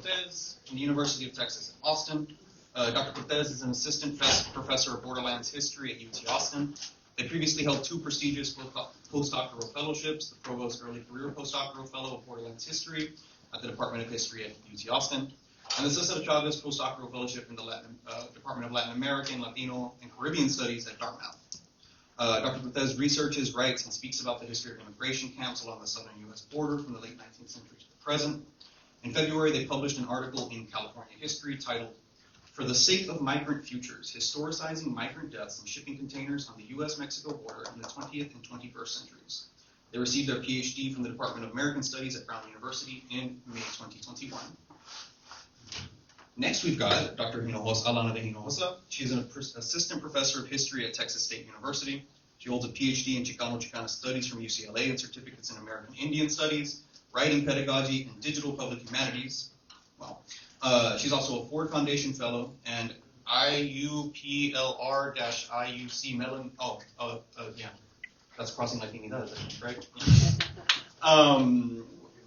Cortez from the University of Texas at Austin. Dr. Cortez is an assistant professor of Borderlands history at UT Austin. They previously held 2 prestigious postdoctoral fellowships, the Provost Early Career Postdoctoral Fellow of Borderlands History at the Department of History at UT Austin, and the Cesar Chavez Postdoctoral Fellowship in the Department of Latin American, Latino, and Caribbean Studies at Dartmouth. Dr. Cortez researches, writes, and speaks about the history of immigration camps along the southern U.S. border from the late 19th century to the present. In February, they published an article in California History titled, "For the Sake of Migrant Futures, Historicizing Migrant Deaths in Shipping Containers on the U.S.-Mexico Border in the 20th and 21st Centuries." They received their PhD from the Department of American Studies at Brown University in May 2021. Next, we've got Dr. Alana de Hinojosa. She's an assistant professor of history at Texas State University. She holds a PhD in Chicano Studies from UCLA and certificates in American Indian Studies, writing pedagogy, and digital public humanities. Well, she's also a Ford Foundation Fellow and IUPLR-IUC Mellon. Yeah, that's crossing Latinidad, right?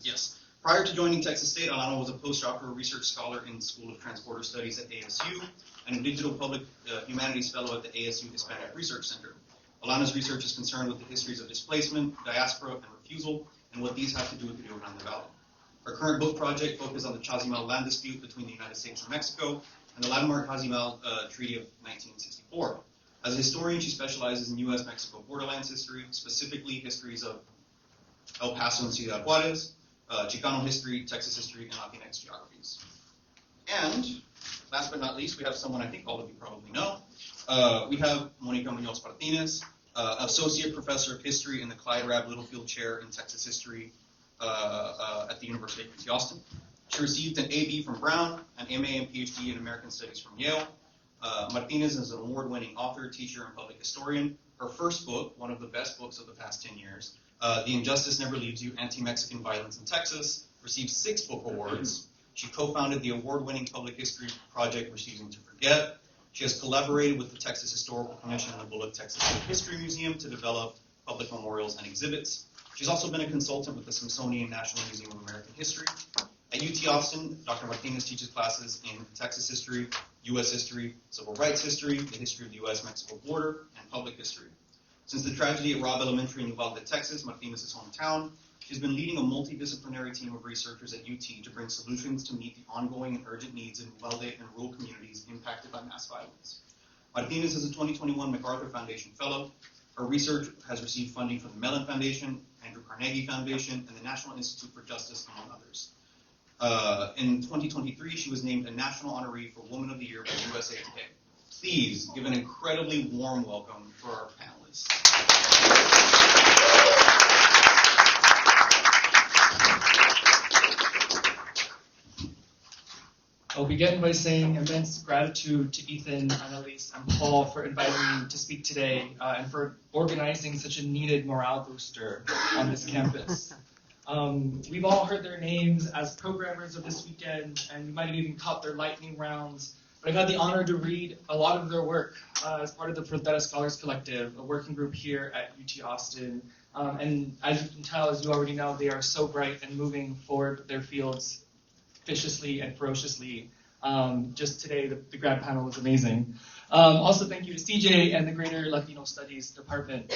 Yes. Prior to joining Texas State, Alana was a postdoctoral research scholar in the School of Transporter Studies at ASU and a digital public humanities fellow at the ASU Hispanic Research Center. Alana's research is concerned with the histories of displacement, diaspora, and refusal, and what these have to do with the Rio Grande Valley. Her current book project focuses on the Chazimal land dispute between the United States and Mexico and the landmark Chazimal Treaty of 1964. As a historian, she specializes in U.S.-Mexico borderlands history, specifically histories of El Paso and Ciudad Juarez, Chicano history, Texas history, and Latinx geographies. And last but not least, we have someone I think all of you probably know. We have Monica Munoz Martinez, associate professor of history in the Clyde Rabb Littlefield Chair in Texas History at the University of UT Austin. She received an AB from Brown, an MA and PhD in American Studies from Yale. Martinez is an award-winning author, teacher, and public historian. Her first book, one of the best books of the past 10 years, The Injustice Never Leaves You, Anti-Mexican Violence in Texas, received 6 book awards. She co-founded the award-winning public history project Refusing to Forget. She has collaborated with the Texas Historical Commission and the Bullock Texas History Museum to develop public memorials and exhibits. She's also been a consultant with the Smithsonian National Museum of American History. At UT Austin, Dr. Martinez teaches classes in Texas history, U.S. history, civil rights history, the history of the U.S.-Mexico border, and public history. Since the tragedy at Robb Elementary in Uvalde, Texas, Martinez's hometown, she's been leading a multidisciplinary team of researchers at UT to bring solutions to meet the ongoing and urgent needs in Uvalde and rural communities impacted by mass violence. Martinez is a 2021 MacArthur Foundation Fellow. Her research has received funding from the Mellon Foundation, Andrew Carnegie Foundation, and the National Institute for Justice, among others. In 2023, she was named a National Honoree for Woman of the Year by USA Today. Please give an incredibly warm welcome for our panelists. I'll begin by saying immense gratitude to Ethan, Annalise, and Paul for inviting me to speak today and for organizing such a needed morale booster on this campus. We've all heard their names as programmers of this weekend, and you might have even caught their lightning rounds. But I've had the honor to read a lot of their work as part of the Frontera Scholars Collective, a working group here at UT Austin. And as you can tell, as you already know, they are so bright and moving forward their fields viciously and ferociously. Just today, the grad panel was amazing. Also, thank you to CJ and the Greater Latino Studies Department.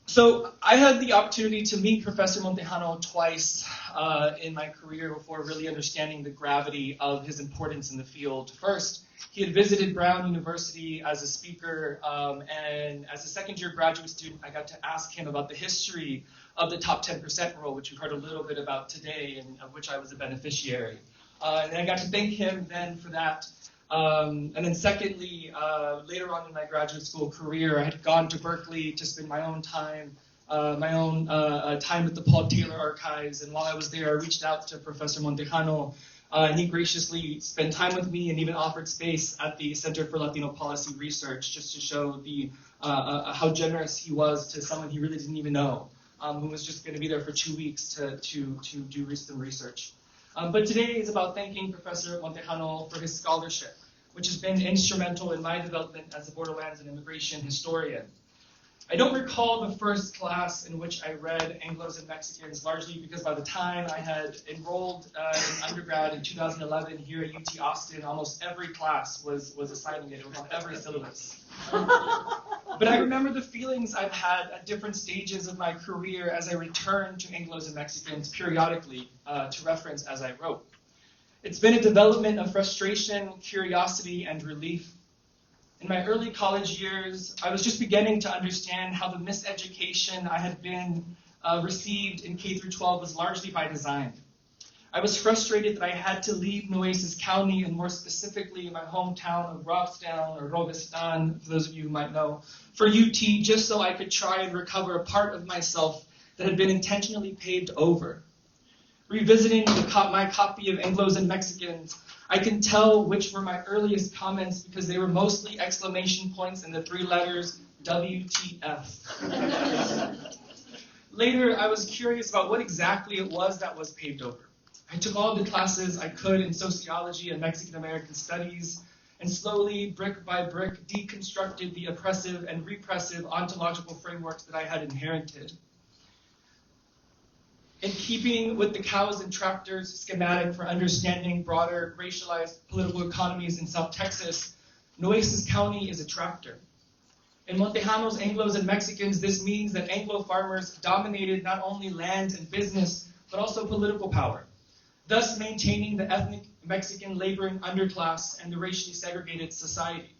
So I had the opportunity to meet Professor Montejano twice in my career before really understanding the gravity of his importance in the field. First, he had visited Brown University as a speaker, and as a second-year graduate student, I got to ask him about the history of the top 10% rule, which we've heard a little bit about today, and of which I was a beneficiary. And I got to thank him then for that. And then secondly, later on in my graduate school career, I had gone to Berkeley to spend my own time with the Paul Taylor Archives. And while I was there, I reached out to Professor Montejano, and he graciously spent time with me and even offered space at the Center for Latino Policy Research just to show how generous he was to someone he really didn't even know, who was just going to be there for 2 weeks to do some research. But today is about thanking Professor Montejano for his scholarship, which has been instrumental in my development as a borderlands and immigration historian. I don't recall the first class in which I read Anglos and Mexicans, largely because by the time I had enrolled in undergrad in 2011 here at UT Austin, almost every class was assigning it. It was on every syllabus. But I remember the feelings I've had at different stages of my career as I returned to Anglos and Mexicans periodically to reference as I wrote. It's been a development of frustration, curiosity, and relief. In my early college years, I was just beginning to understand how the miseducation I had been received in K through 12 was largely by design. I was frustrated that I had to leave Nueces County, and more specifically my hometown of Robstown or Robestan, for those of you who might know, for UT, just so I could try and recover a part of myself that had been intentionally paved over. Revisiting my copy of Anglos and Mexicans, I can tell which were my earliest comments because they were mostly exclamation points and the three letters WTF. Later, I was curious about what exactly it was that was paved over. I took all the classes I could in sociology and Mexican American studies, and slowly, brick by brick, deconstructed the oppressive and repressive ontological frameworks that I had inherited. In keeping with the cows and tractors schematic for understanding broader racialized political economies in South Texas, Nueces County is a tractor. In Montejano's Anglos and Mexicans, this means that Anglo farmers dominated not only land and business, but also political power, thus maintaining the ethnic Mexican laboring underclass and the racially segregated society.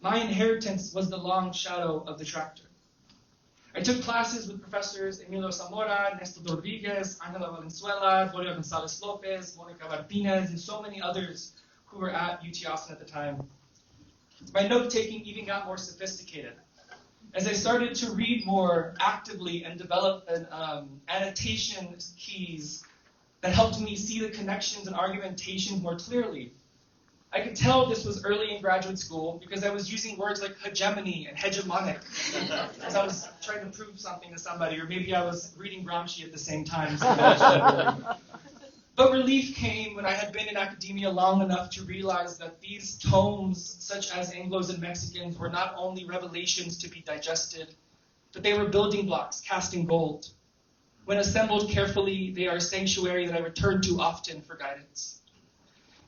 My inheritance was the long shadow of the tractor. I took classes with professors Emilio Zamora, Nestor Rodriguez, Angela Valenzuela, Gloria Gonzalez Lopez, Monica Martinez, and so many others who were at UT Austin at the time. My note-taking even got more sophisticated. As I started to read more actively and develop annotation keys that helped me see the connections and argumentation more clearly, I could tell this was early in graduate school because I was using words like hegemony and hegemonic as I was trying to prove something to somebody, or maybe I was reading Gramsci at the same time. But relief came when I had been in academia long enough to realize that these tomes, such as Anglos and Mexicans, were not only revelations to be digested, but they were building blocks casting gold. When assembled carefully, they are a sanctuary that I return to often for guidance.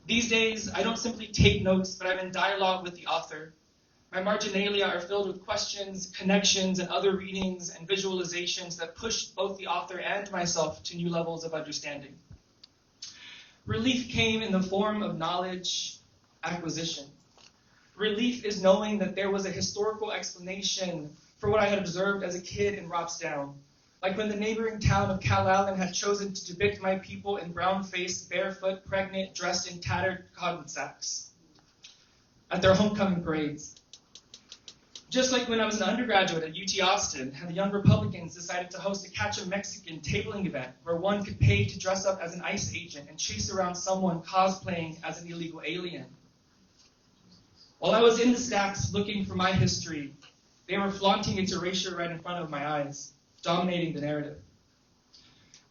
These days, I don't simply take notes, but I'm in dialogue with the author. My marginalia are filled with questions, connections, and other readings and visualizations that push both the author and myself to new levels of understanding. Relief came in the form of knowledge acquisition. Relief is knowing that there was a historical explanation for what I had observed as a kid in Robstown, like when the neighboring town of Calallen had chosen to depict my people in brown-faced, barefoot, pregnant, dressed in tattered cotton sacks at their homecoming parades. Just like when I was an undergraduate at UT Austin, and the Young Republicans decided to host a Catch a Mexican tabling event where one could pay to dress up as an ICE agent and chase around someone cosplaying as an illegal alien. While I was in the stacks looking for my history, they were flaunting its erasure right in front of my eyes, dominating the narrative.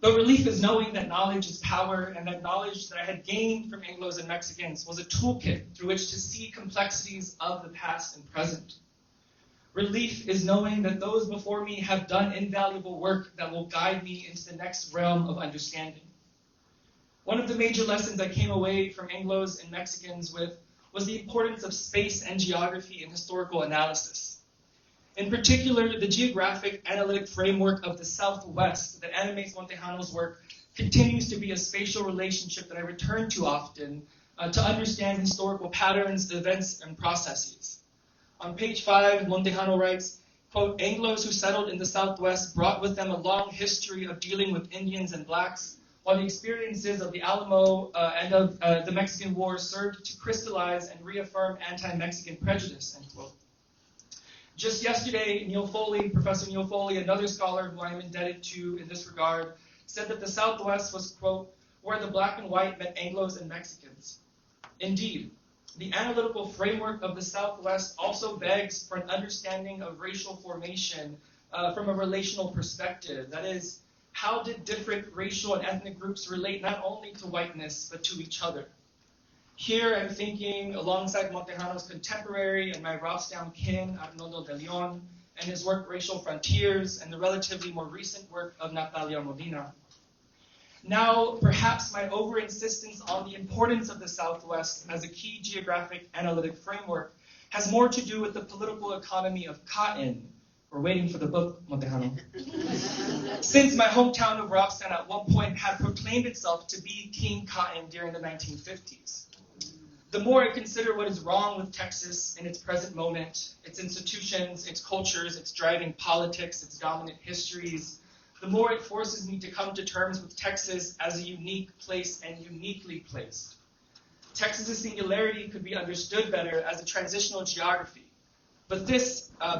But relief is knowing that knowledge is power, and that knowledge that I had gained from Anglos and Mexicans was a toolkit through which to see complexities of the past and present. Relief is knowing that those before me have done invaluable work that will guide me into the next realm of understanding. One of the major lessons I came away from Anglos and Mexicans with was the importance of space and geography in historical analysis. In particular, the geographic analytic framework of the Southwest that animates Montejano's work continues to be a spatial relationship that I return to often to understand historical patterns, events, and processes. On page 5, Montejano writes, quote, Anglos who settled in the Southwest brought with them a long history of dealing with Indians and blacks, while the experiences of the Alamo and of the Mexican War served to crystallize and reaffirm anti-Mexican prejudice, end quote. Just yesterday, Professor Neil Foley, another scholar who I am indebted to in this regard, said that the Southwest was, quote, where the black and white met Anglos and Mexicans. Indeed, the analytical framework of the Southwest also begs for an understanding of racial formation from a relational perspective. That is, how did different racial and ethnic groups relate not only to whiteness, but to each other? Here I'm thinking, alongside Montejano's contemporary and my Robstown kin, Arnoldo de Leon, and his work Racial Frontiers, and the relatively more recent work of Natalia Molina. Now, perhaps my over-insistence on the importance of the Southwest as a key geographic analytic framework has more to do with the political economy of cotton. We're waiting for the book, Montejano. Since my hometown of Roxton at one point had proclaimed itself to be King Cotton during the 1950s. The more I consider what is wrong with Texas in its present moment, its institutions, its cultures, its driving politics, its dominant histories, the more it forces me to come to terms with Texas as a unique place and uniquely placed. Texas's singularity could be understood better as a transitional geography. But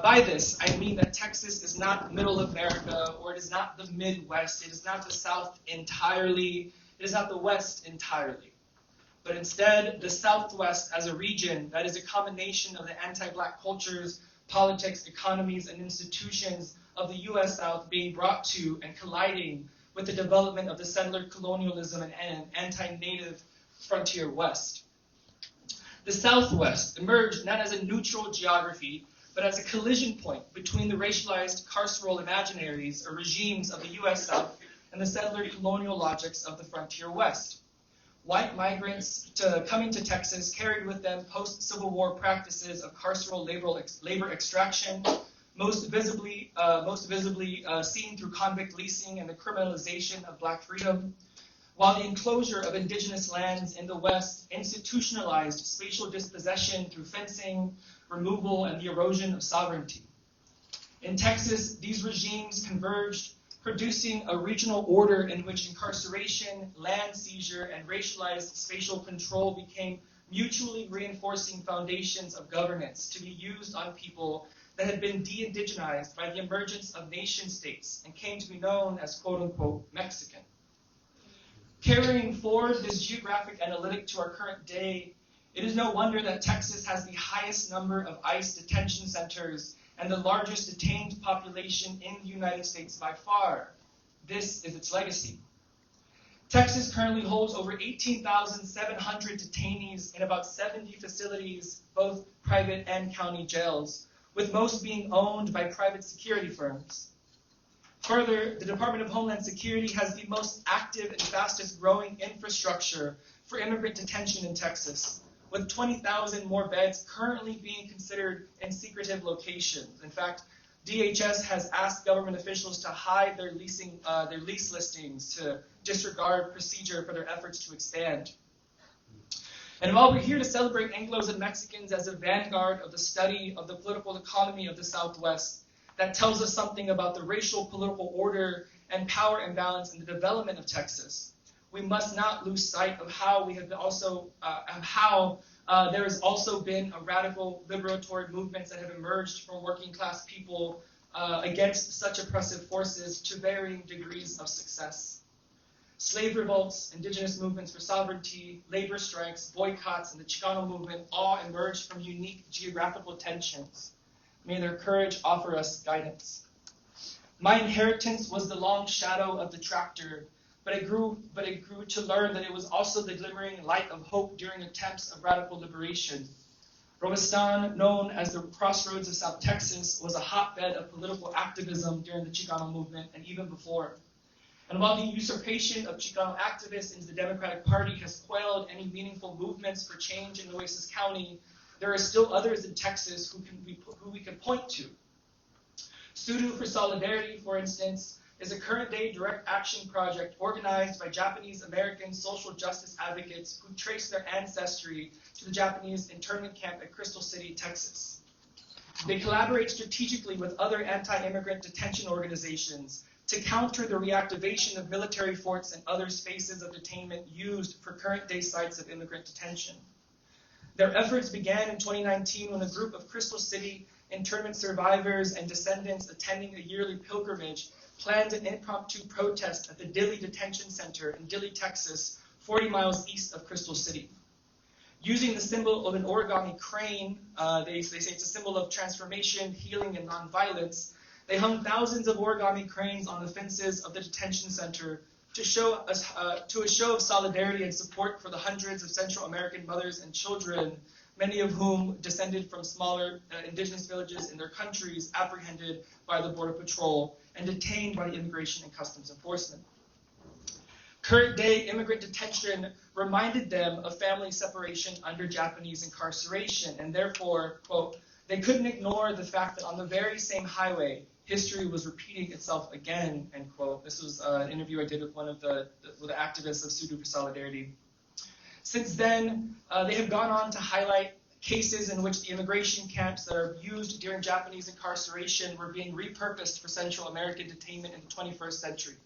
by this, I mean that Texas is not middle America, or it is not the Midwest, it is not the South entirely, it is not the West entirely. But instead, the Southwest as a region that is a combination of the anti-Black cultures, politics, economies, and institutions of the U.S. South being brought to and colliding with the development of the settler colonialism and anti-native frontier West. The Southwest emerged not as a neutral geography, but as a collision point between the racialized carceral imaginaries or regimes of the U.S. South and the settler colonial logics of the frontier West. White migrants coming to Texas carried with them post-Civil War practices of carceral labor extraction, most visibly seen through convict leasing and the criminalization of Black freedom, while the enclosure of indigenous lands in the West institutionalized spatial dispossession through fencing, removal, and the erosion of sovereignty. In Texas, these regimes converged, producing a regional order in which incarceration, land seizure, and racialized spatial control became mutually reinforcing foundations of governance to be used on people that had been de-indigenized by the emergence of nation states and came to be known as quote-unquote Mexican. Carrying forward this geographic analytic to our current day, it is no wonder that Texas has the highest number of ICE detention centers and the largest detained population in the United States by far. This is its legacy. Texas currently holds over 18,700 detainees in about 70 facilities, both private and county jails, with most being owned by private security firms. Further, the Department of Homeland Security has the most active and fastest growing infrastructure for immigrant detention in Texas, with 20,000 more beds currently being considered in secretive locations. In fact, DHS has asked government officials to hide their lease listings to disregard procedure for their efforts to expand. And while we're here to celebrate Anglos and Mexicans as a vanguard of the study of the political economy of the Southwest, that tells us something about the racial political order and power imbalance in the development of Texas, we must not lose sight of how we have also there has also been a radical liberatory movements that have emerged from working class people against such oppressive forces to varying degrees of success. Slave revolts, indigenous movements for sovereignty, labor strikes, boycotts, and the Chicano movement all emerged from unique geographical tensions. May their courage offer us guidance. My inheritance was the long shadow of the tractor, but it grew to learn that it was also the glimmering light of hope during attempts of radical liberation. Robuestan, known as the crossroads of South Texas, was a hotbed of political activism during the Chicano movement and even before. And while the usurpation of Chicano activists into the Democratic Party has quelled any meaningful movements for change in Nueces County, there are still others in Texas who we can point to. Sudu for Solidarity, for instance, is a current-day direct action project organized by Japanese-American social justice advocates who trace their ancestry to the Japanese internment camp at Crystal City, Texas. They collaborate strategically with other anti-immigrant detention organizations to counter the reactivation of military forts and other spaces of detainment used for current-day sites of immigrant detention. Their efforts began in 2019 when a group of Crystal City internment survivors and descendants attending a yearly pilgrimage planned an impromptu protest at the Dilley Detention Center in Dilley, Texas, 40 miles east of Crystal City. Using the symbol of an origami crane, they say it's a symbol of transformation, healing, and nonviolence, they hung thousands of origami cranes on the fences of the detention center to a show of solidarity and support for the hundreds of Central American mothers and children many of whom descended from smaller indigenous villages in their countries, apprehended by the Border Patrol and detained by the Immigration and Customs Enforcement. Current day immigrant detention reminded them of family separation under Japanese incarceration, and therefore, quote, they couldn't ignore the fact that on the very same highway, history was repeating itself again, end quote. This was an interview I did with one of the activists of Sudu for Solidarity. Since then, they have gone on to highlight cases in which the immigration camps that are used during Japanese incarceration were being repurposed for Central American detainment in the 21st century.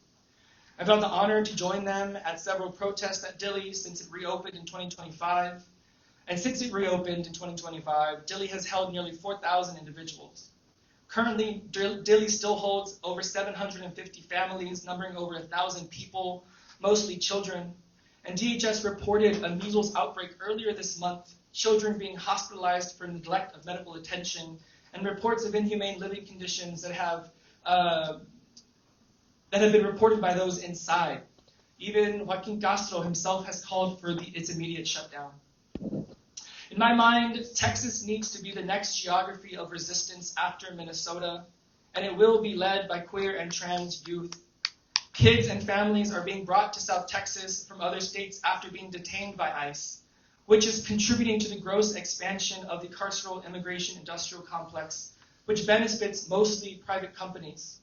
I've had the honor to join them at several protests at Dili since it reopened in 2025. And since it reopened in 2025, Dili has held nearly 4,000 individuals. Currently, Dili still holds over 750 families, numbering over 1,000 people, mostly children. And DHS reported a measles outbreak earlier this month, children being hospitalized for neglect of medical attention, and reports of inhumane living conditions that have been reported by those inside. Even Joaquin Castro himself has called for its immediate shutdown. In my mind, Texas needs to be the next geography of resistance after Minnesota, and it will be led by queer and trans youth. Kids and families are being brought to South Texas from other states after being detained by ICE, which is contributing to the gross expansion of the carceral immigration industrial complex, which benefits mostly private companies.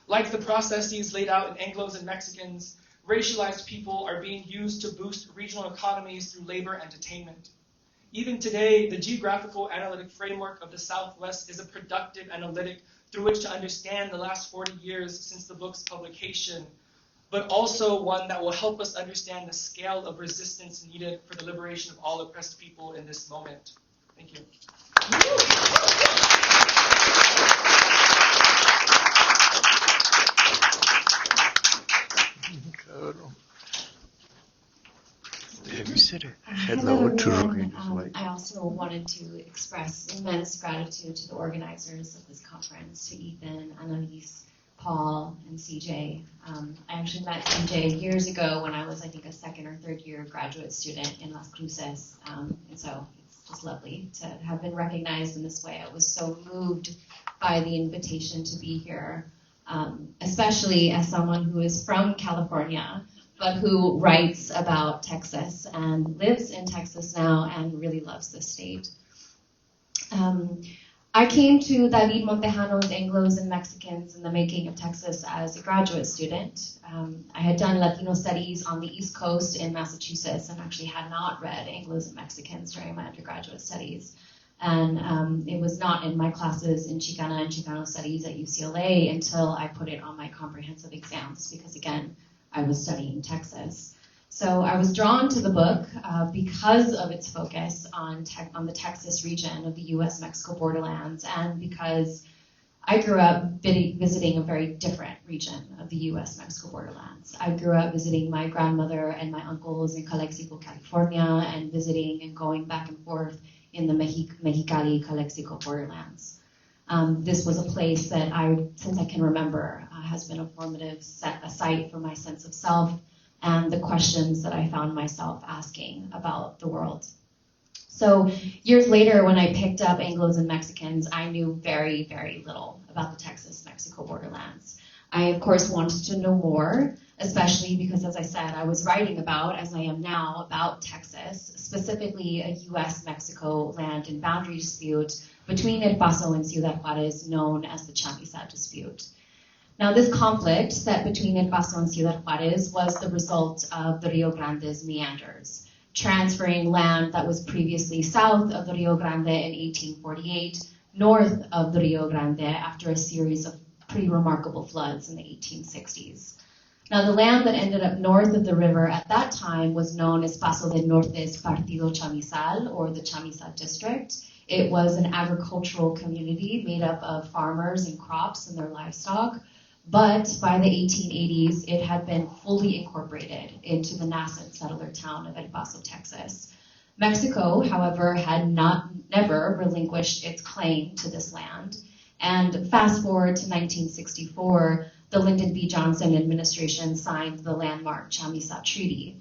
Like the processes laid out in Anglos and Mexicans, racialized people are being used to boost regional economies through labor and detainment. Even today, the geographical analytic framework of the Southwest is a productive analytic through which to understand the last 40 years since the book's publication, but also one that will help us understand the scale of resistance needed for the liberation of all oppressed people in this moment. Thank you. Have you said it? Hello to everyone. I also wanted to express immense gratitude to the organizers of this conference, to Ethan, Anniv, Paul, and CJ. I actually met CJ years ago when I was, I think, a second or third year graduate student in Las Cruces, and so it's just lovely to have been recognized in this way. I was so moved by the invitation to be here, especially as someone who is from California, but who writes about Texas and lives in Texas now and really loves this state. I came to David Montejano's Anglos and Mexicans in the Making of Texas as a graduate student. I had done Latino Studies on the East Coast in Massachusetts and actually had not read Anglos and Mexicans during my undergraduate studies. And it was not in my classes in Chicana and Chicano Studies at UCLA until I put it on my comprehensive exams because, again, I was studying Texas. So I was drawn to the book because of its focus on the Texas region of the U.S.-Mexico borderlands, and because I grew up visiting a very different region of the U.S.-Mexico borderlands. I grew up visiting my grandmother and my uncles in Calexico, California, and visiting and going back and forth in the Mexicali-Calexico borderlands. This was a place that since I can remember, has been a formative site for my sense of self and the questions that I found myself asking about the world. So years later, when I picked up Anglos and Mexicans, I knew very, very little about the Texas-Mexico borderlands. I, of course, wanted to know more, especially because, as I said, I was writing about, as I am now, about Texas, specifically a U.S.-Mexico land and boundary dispute between El Paso and Ciudad Juarez, known as the Chamizal dispute. Now, this conflict set between El Paso and Ciudad Juarez was the result of the Rio Grande's meanders, transferring land that was previously south of the Rio Grande in 1848, north of the Rio Grande after a series of pretty remarkable floods in the 1860s. Now, the land that ended up north of the river at that time was known as Paso del Norte's Partido Chamizal, or the Chamizal district. It was an agricultural community made up of farmers and crops and their livestock, but by the 1880s, it had been fully incorporated into the nascent settler town of El Paso, Texas. Mexico, however, had never relinquished its claim to this land. And fast forward to 1964, the Lyndon B. Johnson administration signed the landmark Chamizal Treaty.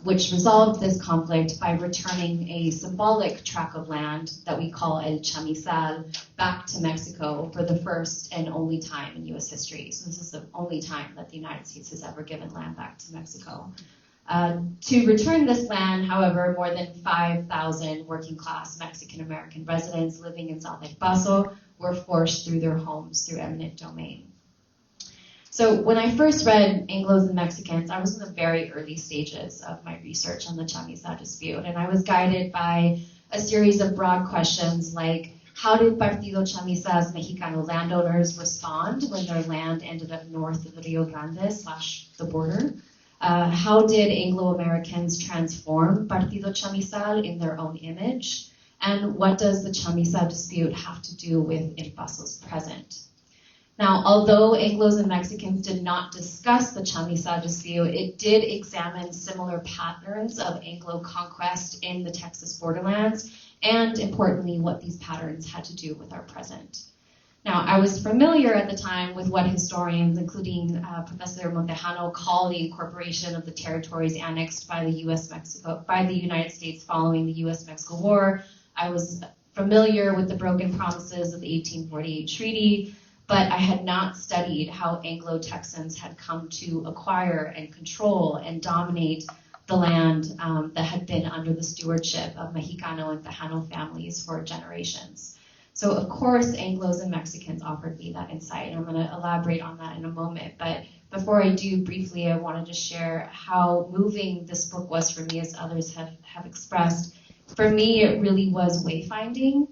which resolved this conflict by returning a symbolic tract of land that we call El Chamizal back to Mexico for the first and only time in U.S. history. So this is the only time that the United States has ever given land back to Mexico. To return this land, however, more than 5,000 working-class Mexican-American residents living in South El Paso were forced through their homes through eminent domain. So when I first read Anglos and Mexicans, I was in the very early stages of my research on the Chamizal dispute, and I was guided by a series of broad questions like, how did Partido Chamizal's Mexicano landowners respond when their land ended up north of the Rio Grande / the border? How did Anglo-Americans transform Partido Chamizal in their own image? And what does the Chamizal dispute have to do with El Paso's present? Now, although Anglos and Mexicans did not discuss the Chamizal dispute, it did examine similar patterns of Anglo conquest in the Texas borderlands, and importantly, what these patterns had to do with our present. Now, I was familiar at the time with what historians, including Professor Montejano, call the incorporation of the territories annexed by the United States following the U.S.-Mexico War. I was familiar with the broken promises of the 1848 treaty, but I had not studied how Anglo-Texans had come to acquire and control and dominate the land that had been under the stewardship of Mexicano and Tejano families for generations. So of course, Anglos and Mexicans offered me that insight, and I'm going to elaborate on that in a moment. But before I do, briefly, I wanted to share how moving this book was for me, as others have expressed. For me, it really was wayfinding.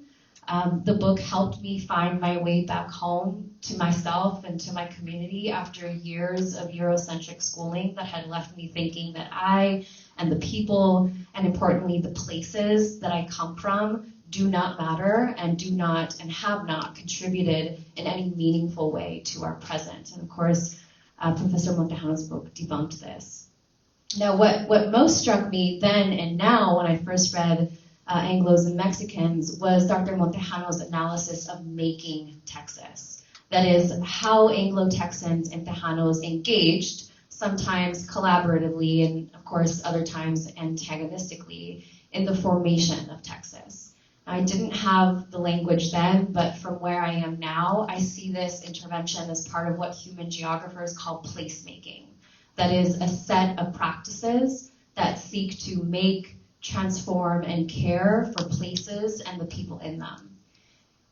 The book helped me find my way back home to myself and to my community after years of Eurocentric schooling that had left me thinking that I and the people, and importantly, the places that I come from, do not matter and do not and have not contributed in any meaningful way to our present. And of course, Professor Montejano's book debunked this. Now, what most struck me then and now when I first read Anglos and Mexicans was Dr. Montejano's analysis of making Texas. That is, how Anglo-Texans and Tejanos engaged, sometimes collaboratively and of course other times antagonistically, in the formation of Texas. I didn't have the language then, but from where I am now, I see this intervention as part of what human geographers call placemaking. That is, a set of practices that seek to make, transform, and care for places and the people in them.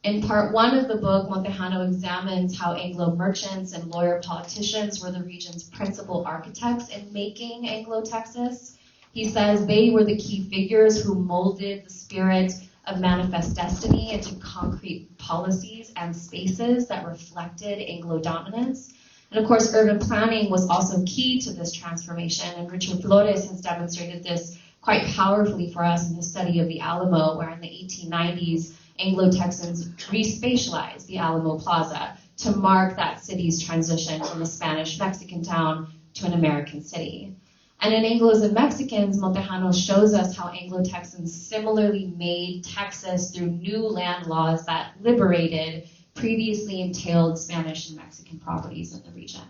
In part one of the book, Montejano examines how Anglo merchants and lawyer politicians were the region's principal architects in making Anglo-Texas. He says they were the key figures who molded the spirit of manifest destiny into concrete policies and spaces that reflected Anglo dominance. And of course, urban planning was also key to this transformation, and Richard Flores has demonstrated this quite powerfully for us in his study of the Alamo, where in the 1890s, Anglo-Texans respatialized the Alamo Plaza to mark that city's transition from a Spanish-Mexican town to an American city. And in Anglos and Mexicans, Montejano shows us how Anglo-Texans similarly made Texas through new land laws that liberated previously entailed Spanish and Mexican properties in the region.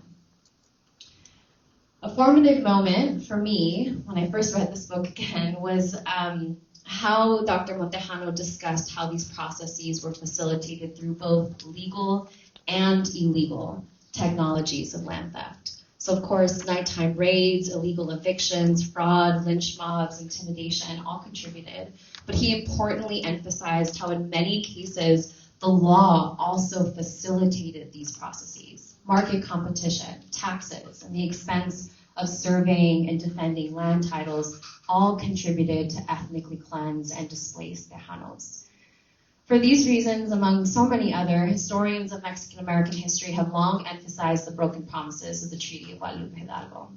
A formative moment for me, when I first read this book again, was how Dr. Montejano discussed how these processes were facilitated through both legal and illegal technologies of land theft. So of course, nighttime raids, illegal evictions, fraud, lynch mobs, intimidation, all contributed. But he importantly emphasized how in many cases, the law also facilitated these processes. Market competition, taxes, and the expense of surveying and defending land titles all contributed to ethnically cleanse and displace Tejanos. For these reasons, among so many other, historians of Mexican-American history have long emphasized the broken promises of the Treaty of Guadalupe Hidalgo.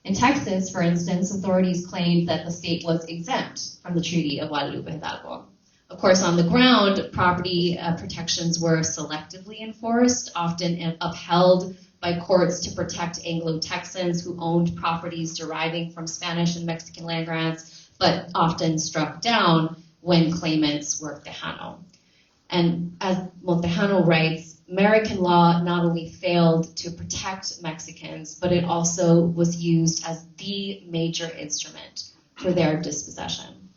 In Texas, for instance, authorities claimed that the state was exempt from the Treaty of Guadalupe Hidalgo. Of course, on the ground, property protections were selectively enforced, often upheld by courts to protect Anglo-Texans who owned properties deriving from Spanish and Mexican land grants, but often struck down when claimants were Tejano. And as Montejano writes, American law not only failed to protect Mexicans, but it also was used as the major instrument for their dispossession.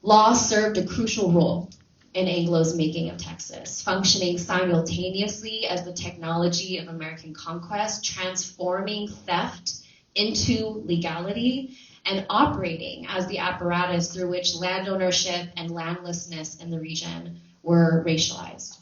Law served a crucial role in Anglo's making of Texas, functioning simultaneously as the technology of American conquest, transforming theft into legality, and operating as the apparatus through which land ownership and landlessness in the region were racialized.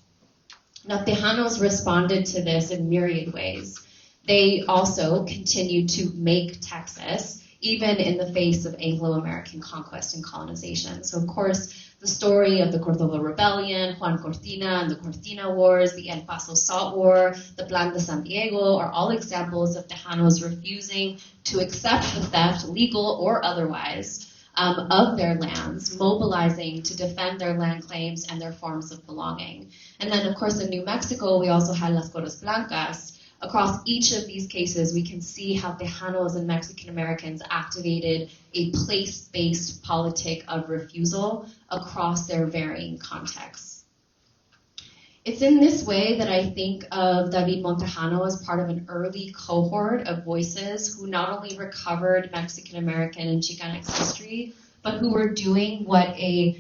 Now, Tejanos responded to this in myriad ways. They also continued to make Texas, even in the face of Anglo-American conquest and colonization. So, of course, the story of the Cordova Rebellion, Juan Cortina and the Cortina Wars, the El Paso Salt War, the Plan de San Diego are all examples of Tejanos refusing to accept the theft, legal or otherwise, of their lands, mobilizing to defend their land claims and their forms of belonging. And then, of course, in New Mexico, we also had Las Coras Blancas. Across each of these cases, we can see how Tejanos and Mexican Americans activated a place-based politic of refusal across their varying contexts. It's in this way that I think of David Montejano as part of an early cohort of voices who not only recovered Mexican American and Chicanx history, but who were doing what a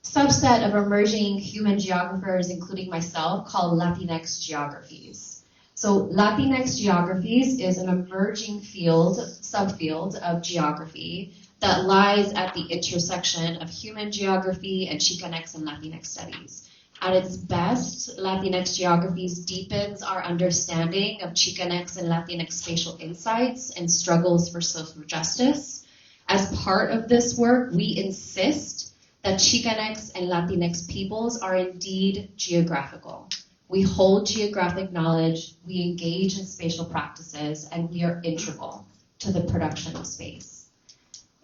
subset of emerging human geographers, including myself, call Latinx geographies. So Latinx geographies is an emerging subfield of geography that lies at the intersection of human geography and Chicanx and Latinx studies. At its best, Latinx geographies deepens our understanding of Chicanx and Latinx spatial insights and struggles for social justice. As part of this work, we insist that Chicanx and Latinx peoples are indeed geographical. We hold geographic knowledge, we engage in spatial practices, and we are integral to the production of space.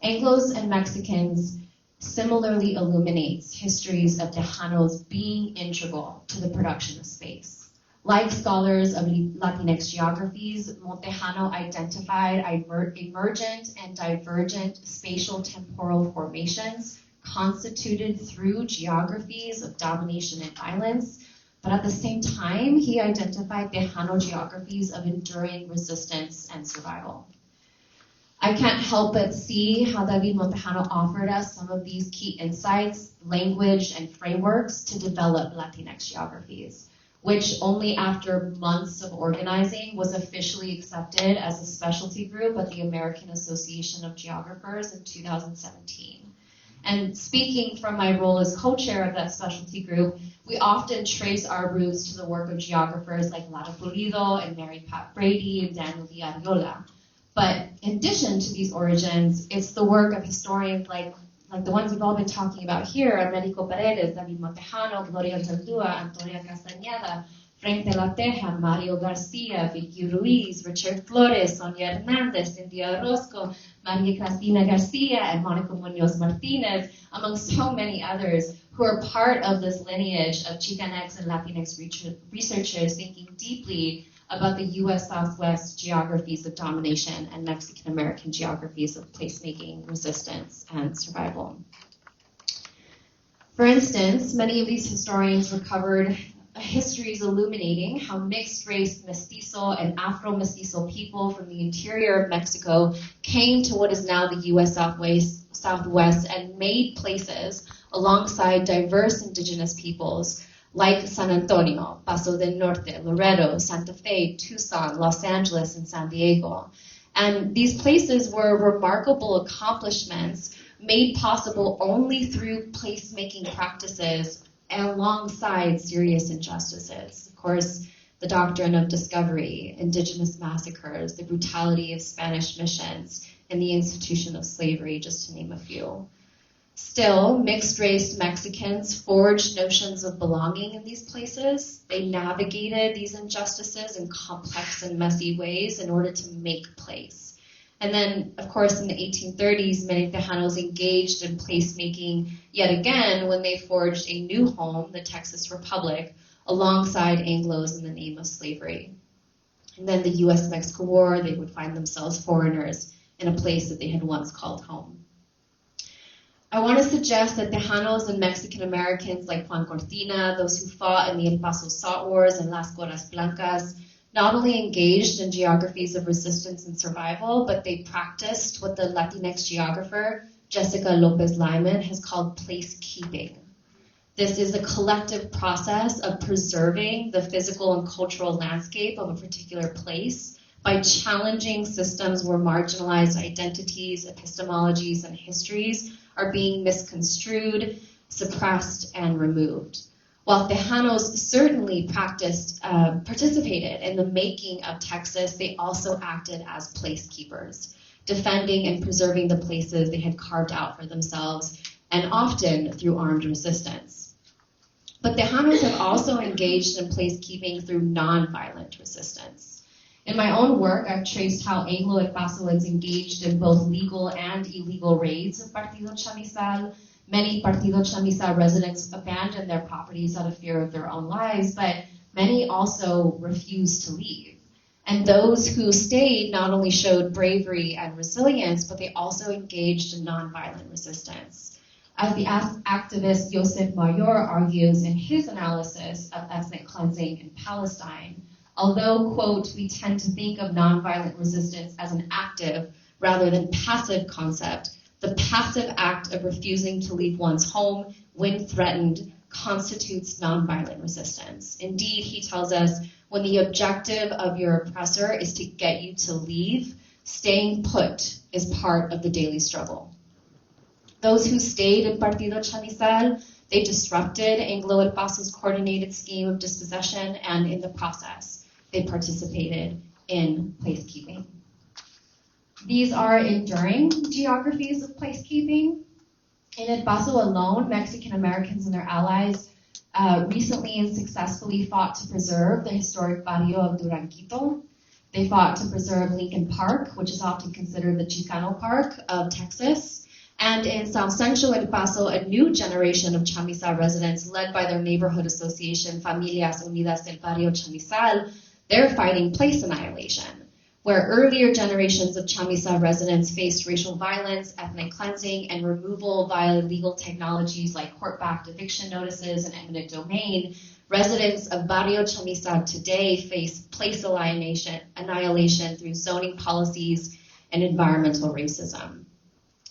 Anglos and Mexicans similarly illuminates histories of Tejanos being integral to the production of space. Like scholars of Latinx geographies, Montejano identified emergent and divergent spatial temporal formations constituted through geographies of domination and violence. But at the same time, he identified Tejano geographies of enduring resistance and survival. I can't help but see how David Montejano offered us some of these key insights, language, and frameworks to develop Latinx geographies, which only after months of organizing was officially accepted as a specialty group at the American Association of Geographers in 2017. And speaking from my role as co-chair of that specialty group, we often trace our roots to the work of geographers like Lara Pulido and Mary Pat Brady and Daniel Villariola. But in addition to these origins, it's the work of historians like the ones we've all been talking about here, Americo Paredes, David Montejano, Gloria Zaldúa, Antonia Castañeda, Frank de la Teja, Mario Garcia, Vicky Ruiz, Richard Flores, Sonia Hernandez, Cynthia Orozco, Maria Cristina Garcia, and Monica Munoz Martinez, among so many others who are part of this lineage of Chicanx and Latinx researchers thinking deeply about the U.S. Southwest geographies of domination and Mexican American geographies of placemaking, resistance, and survival. For instance, many of these historians recovered histories illuminating how mixed-race mestizo and Afro-mestizo people from the interior of Mexico came to what is now the U.S. Southwest and made places alongside diverse indigenous peoples like San Antonio, Paso del Norte, Laredo, Santa Fe, Tucson, Los Angeles, and San Diego. And these places were remarkable accomplishments made possible only through placemaking practices alongside serious injustices. Of course, the doctrine of discovery, indigenous massacres, the brutality of Spanish missions, and the institution of slavery, just to name a few. Still, mixed-race Mexicans forged notions of belonging in these places. They navigated these injustices in complex and messy ways in order to make place. And then, of course, in the 1830s, many Tejanos engaged in placemaking yet again when they forged a new home, the Texas Republic, alongside Anglos in the name of slavery. And then the U.S.-Mexico War, they would find themselves foreigners in a place that they had once called home. I want to suggest that Tejanos and Mexican Americans like Juan Cortina, those who fought in the El Paso Salt Wars and Las Coras Blancas, not only engaged in geographies of resistance and survival, but they practiced what the Latinx geographer Jessica Lopez Lyman has called placekeeping. This is a collective process of preserving the physical and cultural landscape of a particular place by challenging systems where marginalized identities, epistemologies, and histories are being misconstrued, suppressed, and removed. While Tejanos certainly participated in the making of Texas, they also acted as placekeepers, defending and preserving the places they had carved out for themselves, and often through armed resistance. But Tejanos have also engaged in placekeeping through nonviolent resistance. In my own work, I've traced how Anglo and Pasoans engaged in both legal and illegal raids of Partido Chamizal. Many Partido Chamizal residents abandoned their properties out of fear of their own lives, but many also refused to leave. And those who stayed not only showed bravery and resilience, but they also engaged in nonviolent resistance. As the activist Joseph Mayor argues in his analysis of ethnic cleansing in Palestine, although, quote, we tend to think of nonviolent resistance as an active rather than passive concept, the passive act of refusing to leave one's home when threatened constitutes nonviolent resistance. Indeed, he tells us, when the objective of your oppressor is to get you to leave, staying put is part of the daily struggle. Those who stayed in Partido Chamizal, they disrupted Anglo El Paso's coordinated scheme of dispossession, and in the process, they participated in placekeeping. These are enduring geographies of placekeeping. In El Paso alone, Mexican Americans and their allies recently and successfully fought to preserve the historic barrio of Duranguito. They fought to preserve Lincoln Park, which is often considered the Chicano Park of Texas. And in South Central El Paso, a new generation of Chamizal residents, led by their neighborhood association, Familias Unidas del Barrio Chamizal, they're fighting place annihilation, where earlier generations of Chamizal residents faced racial violence, ethnic cleansing, and removal via legal technologies like court-backed eviction notices and eminent domain. Residents of Barrio Chamizal today face place annihilation through zoning policies and environmental racism.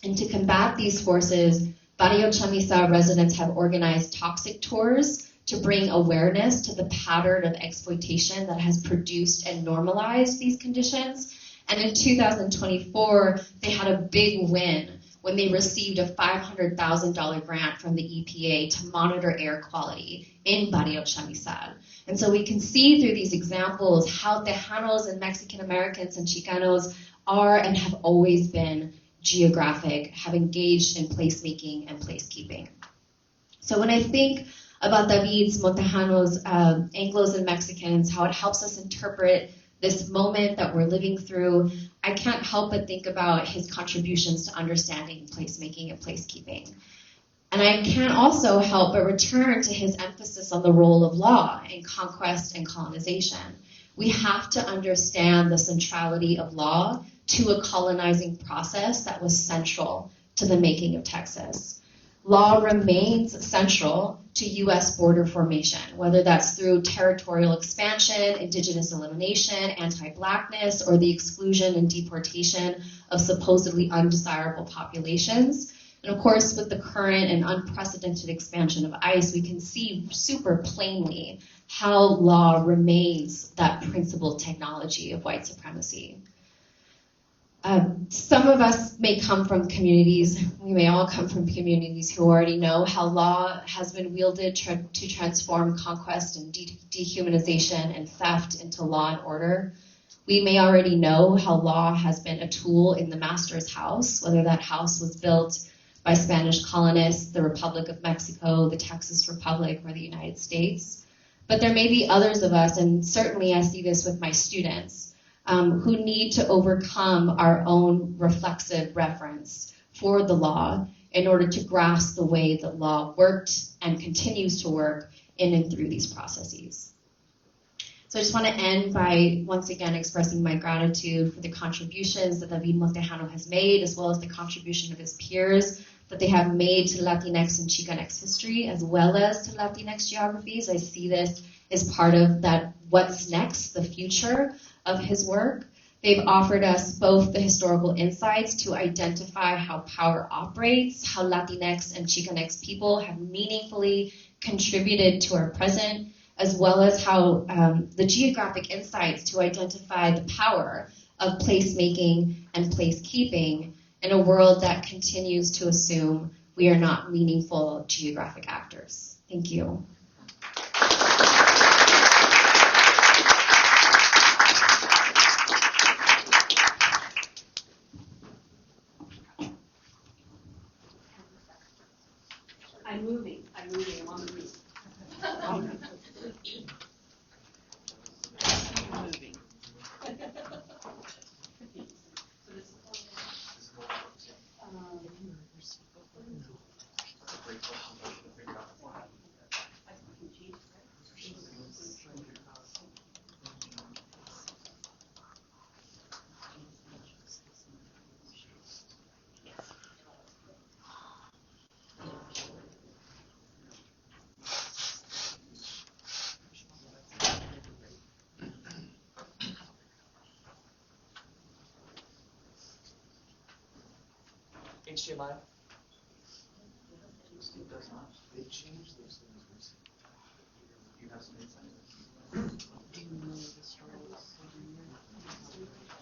And to combat these forces, Barrio Chamizal residents have organized toxic tours to bring awareness to the pattern of exploitation that has produced and normalized these conditions. And in 2024, they had a big win when they received a $500,000 grant from the EPA to monitor air quality in Barrio Chamizal. And so we can see through these examples how Tejanos and Mexican Americans and Chicanos are and have always been geographic, have engaged in placemaking and placekeeping. So when I think about David Montejano's Anglos and Mexicans, how it helps us interpret this moment that we're living through, I can't help but think about his contributions to understanding placemaking and placekeeping. And I can't also help but return to his emphasis on the role of law in conquest and colonization. We have to understand the centrality of law to a colonizing process that was central to the making of Texas. Law remains central to U.S. border formation, whether that's through territorial expansion, indigenous elimination, anti-Blackness, or the exclusion and deportation of supposedly undesirable populations. And of course, with the current and unprecedented expansion of ICE, we can see super plainly how law remains that principal technology of white supremacy. Some of us may come from communities, we may all come from communities who already know how law has been wielded to transform conquest and dehumanization and theft into law and order. We may already know how law has been a tool in the master's house, whether that house was built by Spanish colonists, the Republic of Mexico, the Texas Republic, or the United States. But there may be others of us, and certainly I see this with my students, who need to overcome our own reflexive reverence for the law in order to grasp the way that law worked and continues to work in and through these processes. So I just want to end by once again expressing my gratitude for the contributions that David Montejano has made, as well as the contribution of his peers that they have made to Latinx and Chicanx history, as well as to Latinx geographies. I see this as part of that what's next, the future of his work. They've offered us both the historical insights to identify how power operates, how Latinx and Chicanx people have meaningfully contributed to our present, as well as how the geographic insights to identify the power of placemaking and placekeeping in a world that continues to assume we are not meaningful geographic actors. Thank you. I'm moving, I'm on the move. I'm moving. HDMI. They changed those things recently. You have some insight? Do you know the story?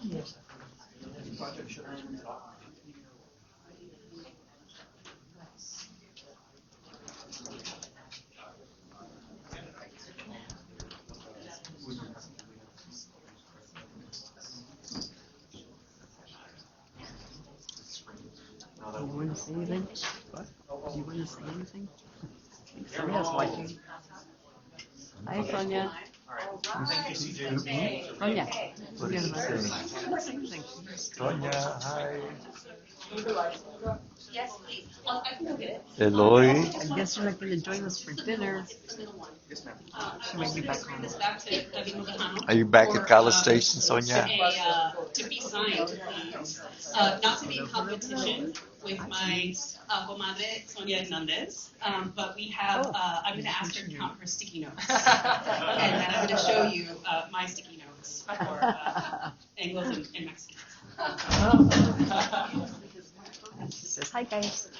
Yes. Project should have been off. You want to say anything? What? You want to say anything? Sonia's watching. Hi, Sonia. Thank you, CJ. Sonia. What is he saying? Say anything. Sonia, hi. Yes, please. I can go get it. Eloy. I guess you're not going to join us for dinner. Yes, ma'am. She might be back home. This back to David Montejano. Are you back for, at College Station, Sonia? to be signed, please. Not to be in competition with my comadre Sonia Hernandez, but we have, I'm going to ask her to count her sticky notes. And then I'm going to show you my sticky notes for Anglos and Mexicans. She says, hi, guys.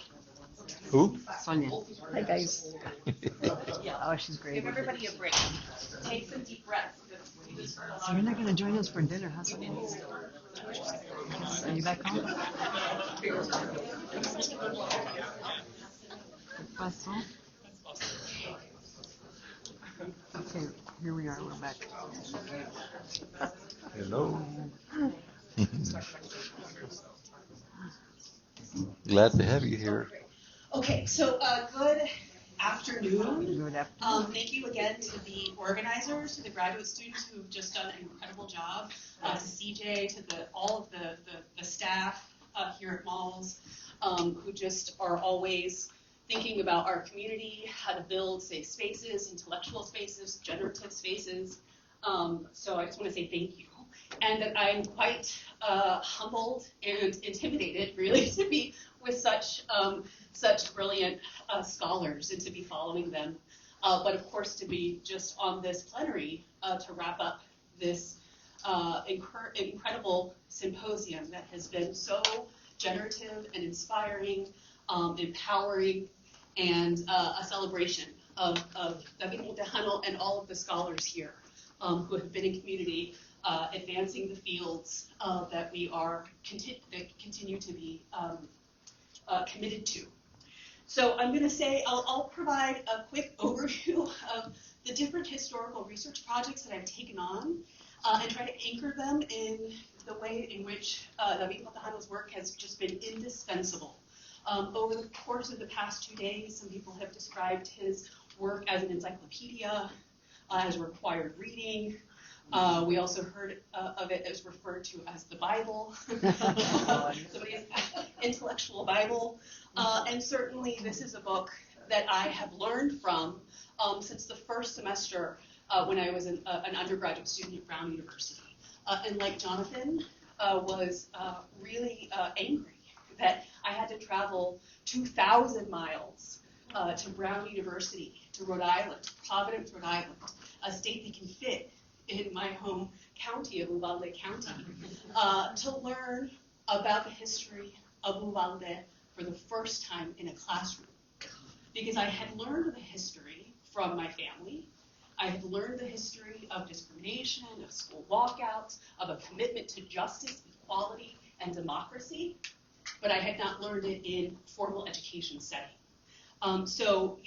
Who? Sonia. Hi, guys. Oh, she's great. Give everybody a break. Take some deep breaths. So you're not going to join us for dinner, huh, Sonia? Are you back home? ¿Qué pasó? Okay, here we are. We're back. Hello. Glad to have you here. Okay, so good afternoon. Good afternoon. Thank you again to the organizers, to the graduate students who've just done an incredible job, to CJ, to all of the staff here at Malls, who just are always thinking about our community, how to build safe spaces, intellectual spaces, generative spaces. So I just want to say thank you. And that I'm quite humbled and intimidated, really, to be with such brilliant scholars and to be following them. But of course, to be just on this plenary to wrap up this incredible symposium that has been so generative and inspiring, empowering, and a celebration of David Montejano and all of the scholars here who have been in community advancing the fields that we are continue to be committed to. So I'm going to say I'll provide a quick overview of the different historical research projects that I've taken on and try to anchor them in the way in which David Montejano's work has just been indispensable. Over the course of the past 2 days, some people have described his work as an encyclopedia, as required reading. We also heard of it as referred to as the Bible, somebody's intellectual Bible. And certainly this is a book that I have learned from since the first semester when I was an undergraduate student at Brown University. And like Jonathan, was really angry that I had to travel 2,000 miles to Brown University, to Rhode Island, Providence, Rhode Island, a state that can fit in my home county of Uvalde County, to learn about the history of Uvalde for the first time in a classroom. Because I had learned the history from my family. I had learned the history of discrimination, of school walkouts, of a commitment to justice, equality, and democracy, but I had not learned it in formal education setting. So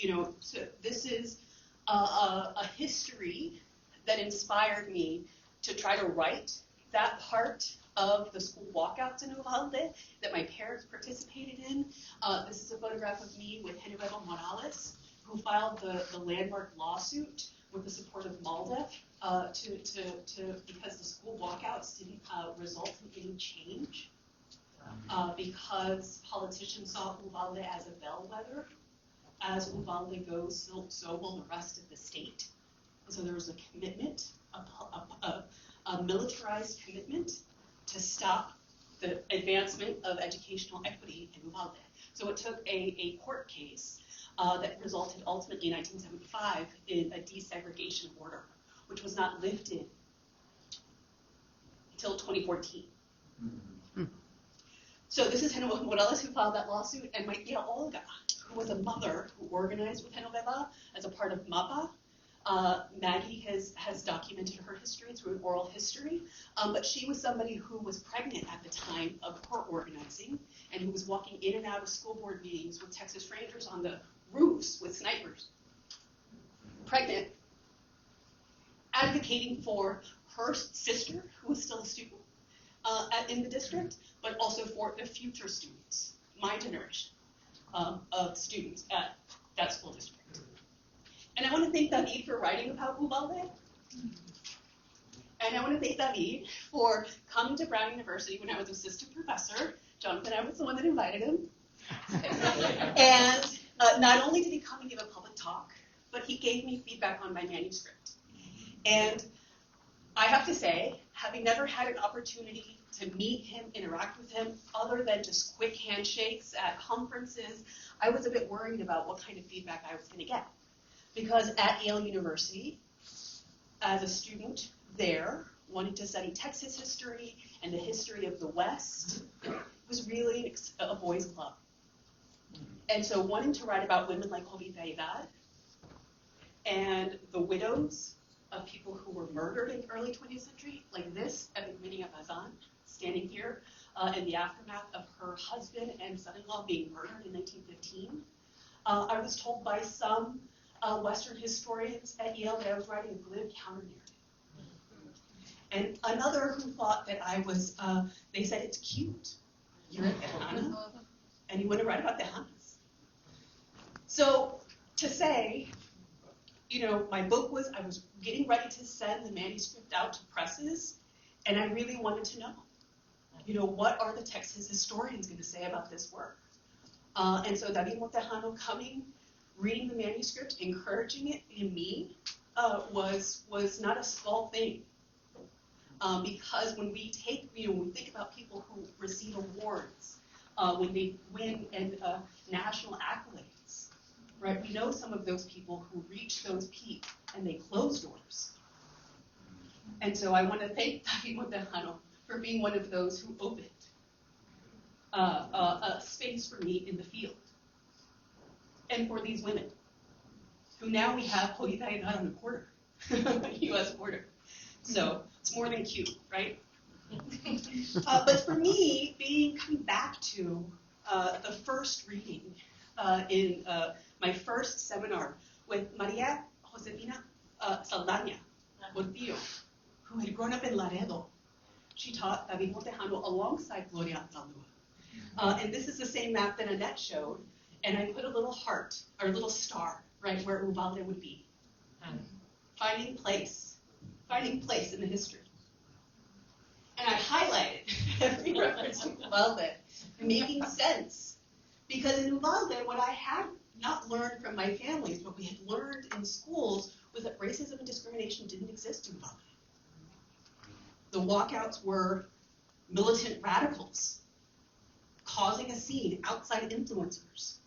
this is a history that inspired me to try to write that part of the school walkouts in Uvalde that my parents participated in. This is a photograph of me with Anniv Morales, who filed the landmark lawsuit with the support of MALDEF because the school walkouts didn't result in any change, because politicians saw Uvalde as a bellwether. As Uvalde goes, so will the rest of the state. So there was a commitment, a militarized commitment to stop the advancement of educational equity in Uvalde. So it took a court case that resulted ultimately in 1975 in a desegregation order, which was not lifted until 2014. Mm-hmm. So this is Anniv Morales, who filed that lawsuit, and my tia Olga, who was a mother who organized with Anniv as a part of MAPA. Maggie has documented her history through an oral history, but she was somebody who was pregnant at the time of her organizing and who was walking in and out of school board meetings with Texas Rangers on the roofs with snipers, pregnant, advocating for her sister, who was still a student in the district, but also for the future students, my generation of students at that school district. And I want to thank David for writing about Uvalde. And I want to thank David for coming to Brown University when I was assistant professor. Jonathan, I was the one that invited him. And not only did he come and give a public talk, but he gave me feedback on my manuscript. And I have to say, having never had an opportunity to meet him, interact with him, other than just quick handshakes at conferences, I was a bit worried about what kind of feedback I was going to get. Because at Yale University, as a student there, wanting to study Texas history and the history of the West, it was really a boys' club. And so wanting to write about women like Jovita and the widows of people who were murdered in the early 20th century, like this, Epigmenia Bazan, standing here in the aftermath of her husband and son-in-law being murdered in 1915. I was told by some Western historians at Yale that I was writing a glib counter-narrative. And another who thought that I was, they said, it's cute. You're a Tejana, and you want to write about Tejanas. So to say, my book was, I was getting ready to send the manuscript out to presses, and I really wanted to know, what are the Texas historians going to say about this work? And so David Montejano coming, reading the manuscript, encouraging it in me, was not a small thing. Because when we take, when we think about people who receive awards, when they win and national accolades, right? We know some of those people who reach those peaks and they close doors. And so I want to thank David Montejano for being one of those who opened a space for me in the field. And for these women, who now we have Jovita on the border, the U.S. border. So it's more than cute, right? But for me, coming back to the first reading in my first seminar with Maria Josefina Saldaña Portillo, who had grown up in Laredo. She taught David Montejano alongside Gloria Zaldúa. And this is the same map that Annette showed. And I put a little heart, or a little star, right where Uvalde would be. Finding place in the history. And I highlighted every reference to Uvalde, making sense. Because in Uvalde, what I had not learned from my families, but we had learned in schools, was that racism and discrimination didn't exist in Uvalde. The walkouts were militant radicals causing a scene, outside influencers,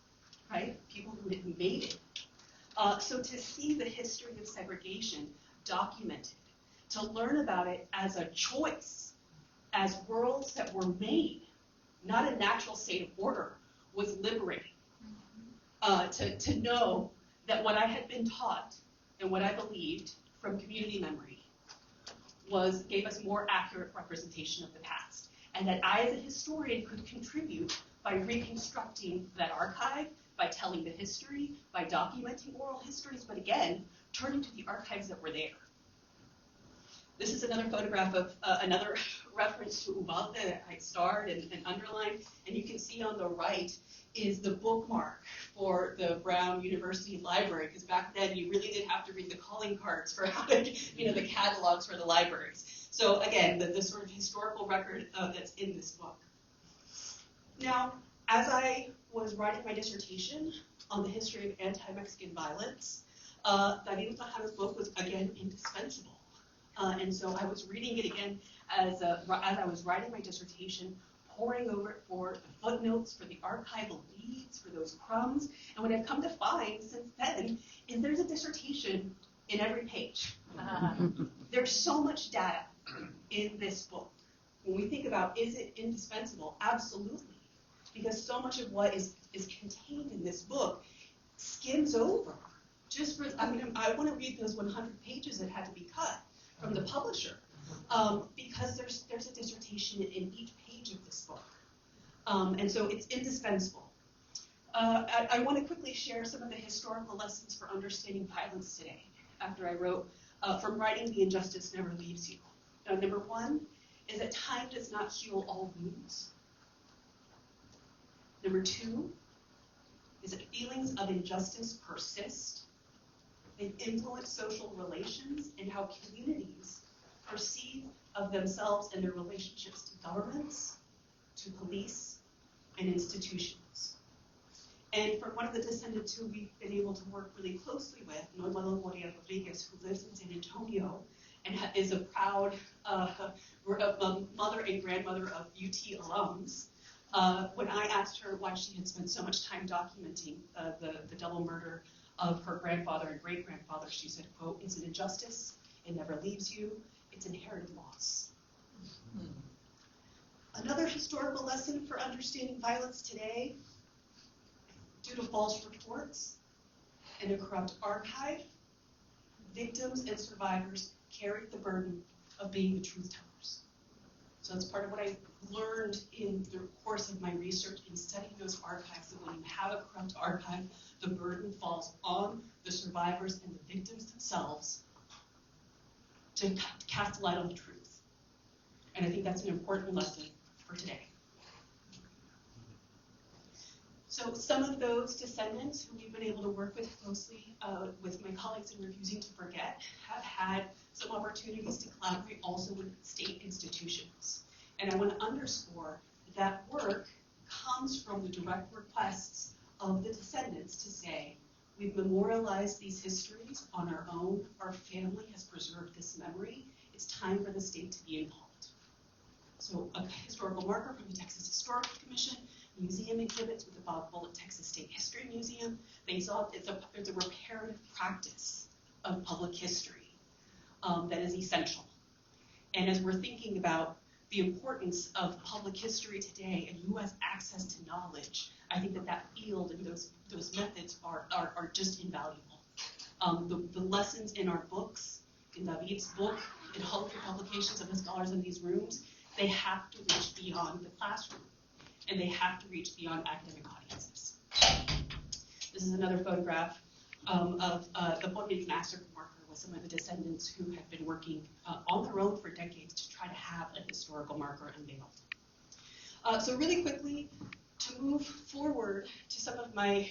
right? People who had made it. So to see the history of segregation documented, to learn about it as a choice, as worlds that were made, not a natural state of order, was liberating. To know that what I had been taught and what I believed from community memory gave us more accurate representation of the past, and that I, as a historian, could contribute by reconstructing that archive, by telling the history, by documenting oral histories, but again, turning to the archives that were there. This is another photograph of another reference to Uvalde that I starred and underlined, and you can see on the right is the bookmark for the Brown University Library, because back then you really did have to read the calling cards for how to, the catalogs for the libraries. So again, the sort of historical record that's in this book. Now, as I was writing my dissertation on the history of anti-Mexican violence, David Montejano's book was again indispensable. And so I was reading it again as I was writing my dissertation, poring over it for the footnotes, for the archival leads, for those crumbs. And what I've come to find since then is there's a dissertation in every page. There's so much data in this book. When we think about, is it indispensable? Absolutely. Because so much of what is contained in this book skims over. Just for, I want to read those 100 pages that had to be cut from the publisher, because there's a dissertation in each page of this book. And so it's indispensable. I want to quickly share some of the historical lessons for understanding violence today, after I wrote, From Writing the Injustice Never Leaves You. Number one is that time does not heal all wounds. Number two is that feelings of injustice persist. They influence social relations and how communities perceive of themselves and their relationships to governments, to police, and institutions. And for one of the descendants who we've been able to work really closely with, Noel Moria Rodriguez, who lives in San Antonio and is a proud mother and grandmother of UT alums, when I asked her why she had spent so much time documenting the double murder of her grandfather and great-grandfather, she said, quote, "It's an injustice, it never leaves you, it's inherited loss." Another historical lesson for understanding violence today, due to false reports and a corrupt archive, victims and survivors carry the burden of being the truth tellers. So that's part of what I learned in the course of my research in studying those archives, that when you have a corrupt archive, the burden falls on the survivors and the victims themselves to cast light on the truth. And I think that's an important lesson for today. So some of those descendants who we've been able to work with closely with my colleagues in Refusing to Forget have had some opportunities to collaborate also with state institutions. And I want to underscore that work comes from the direct requests of the descendants to say, we've memorialized these histories on our own, our family has preserved this memory, it's time for the state to be involved. So a historical marker from the Texas Historical Commission, museum exhibits with the Bob Bullock Texas State History Museum. They saw it's a reparative practice of public history that is essential. And as we're thinking about the importance of public history today and who has access to knowledge, I think that field and those methods are just invaluable. The lessons in our books, in David's book, in all of the publications of the scholars in these rooms, they have to reach beyond the classroom, and they have to reach beyond academic audiences. This is another photograph of the Bombay massacre marker with some of the descendants who have been working on their own for decades to try to have a historical marker unveiled. So really quickly, to move forward to some of my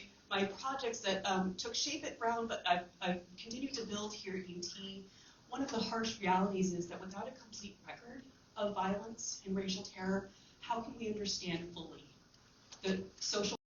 projects that took shape at Brown, but I've continued to build here at UT. One of the harsh realities is that without a complete record of violence and racial terror, how can we understand fully the social